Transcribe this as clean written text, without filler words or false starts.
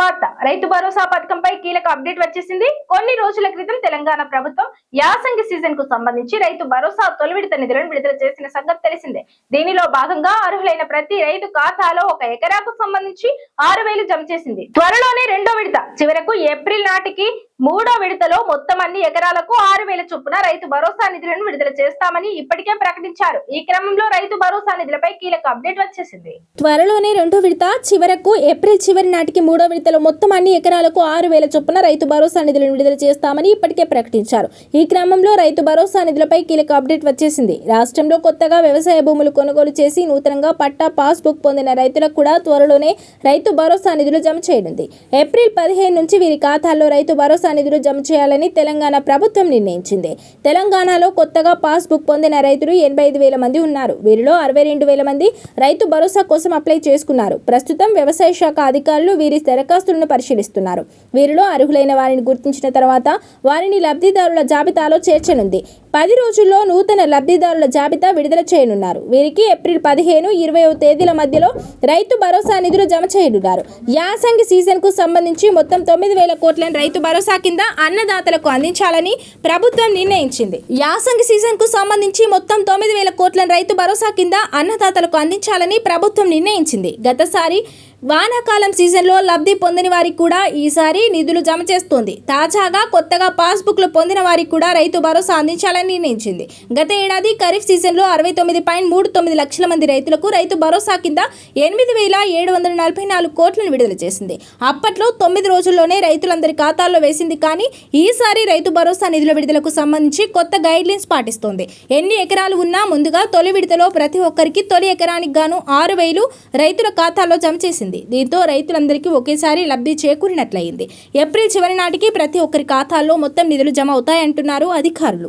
శుభవార్త. రైతు భరోసా పథకంపై కీలక అప్డేట్ వచ్చేసింది. కొన్ని రోజుల క్రితం తెలంగాణ ప్రభుత్వం యాసంగి సీజన్ కు సంబంధించి రైతు భరోసా తొలి విడత నిధులను విడుదల చేసిన సంగతి తెలిసిందే. దీనిలో భాగంగా అర్హులైన ప్రతి రైతు ఖాతాలో 1 ఎకరాకు సంబంధించి 6,000 జమ చేసింది. త్వరలోనే రెండో విడత చివరకు ఏప్రిల్ నాటికి మూడో విడతలో మొత్తం అన్ని ఎకరాలకు 6,000 చొప్పున రైతు భరోసా నిధులను విడుదల చేస్తామని ఇప్పటికే ప్రకటించారు. ఈ క్రమంలో రైతు భరోసా నిధులపై కీలక అప్డేట్ వచ్చేసింది. త్వరలోనే రెండో విడత చివరకు ఏప్రిల్ చివరి నాటికి మూడో విడతలో మొత్తం అన్ని ఎకరాలకు 6,000 చొప్పున రైతు భరోసా నిధులను విడుదల చేస్తామని ఇప్పటికే ప్రకటించారు. ఈ క్రమంలో రైతు భరోసా నిధులపై కీలక అప్డేట్ వచ్చేసింది. రాష్ట్రంలో కొత్తగా వ్యవసాయ భూములు కొనుగోలు చేసి నూతనంగా పట్టా పాస్బుక్ పొందిన రైతులకు కూడా త్వరలోనే రైతు భరోసా నిధులు జమ చేయనుంది. ఏప్రిల్ 15 నుంచి వీరి ఖాతాల్లో రైతు భరోసా నిధులు జమ చేయాలని తెలంగాణ ప్రభుత్వం నిర్ణయించింది. తెలంగాణలో కొత్తగా పాస్బుక్ పొందిన రైతులు 85,000 మంది ఉన్నారు. వీరిలో 62,000 మంది రైతు భరోసా కోసం అప్లై చేసుకున్నారు. ప్రస్తుతం వ్యవసాయ శాఖ అధికారులు వీరి దరఖాస్తులను పరిశీలిస్తున్నారు. వీరిలో అర్హులైన వారిని గుర్తించిన తర్వాత వారిని లబ్ధిదారుల జాబితాలో చేర్చనుంది. 10 రోజుల్లో నూతన లబ్ధిదారుల జాబితా విడుదల చేయనున్నారు. వీరికి ఏప్రిల్ 15, 20 తేదీల మధ్యలో రైతు భరోసా నిధులు జమ చేయనున్నారు. యాసంగి సీజన్ కు సంబంధించి మొత్తం 9,000 కోట్లను రైతు భరోసా కింద అన్నదాతలకు అందించాలని ప్రభుత్వం నిర్ణయించింది. యాసంగి సీజన్ కు సంబంధించి మొత్తం 9,000 కోట్లను రైతు భరోసా కింద అన్నదాతలకు అందించాలని ప్రభుత్వం నిర్ణయించింది. గతసారి వానాకాలం సీజన్లో లబ్ధి పొందని వారికి కూడా ఈసారి నిధులు జమ చేస్తోంది. తాజాగా కొత్తగా పాస్బుక్లు పొందిన వారికి కూడా రైతు భరోసా అందించాలని నిర్ణయించింది. గత ఏడాది ఖరీఫ్ సీజన్లో 69.39 లక్షల మంది రైతులకు రైతు భరోసా కింద 8,744 కోట్లను విడుదల చేసింది. అప్పట్లో 9 రోజుల్లోనే రైతులందరి ఖాతాల్లో వేసింది. కానీ ఈసారి రైతు భరోసా నిధుల విడుదలకు సంబంధించి కొత్త గైడ్ లైన్స్ పాటిస్తోంది. ఎన్ని ఎకరాలు ఉన్నా ముందుగా తొలి విడతలో ప్రతి ఒక్కరికి తొలి ఎకరానికి గాను 6,000 రైతుల ఖాతాల్లో జమ చేసింది. దీంతో రైతులందరికీ ఒకేసారి లబ్ధి చేకూరినట్లయింది. ఏప్రిల్ చివరి నాటికి ప్రతి ఒక్కరి ఖాతాల్లో మొత్తం నిధులు జమ అవుతాయంటున్నారు అధికారులు.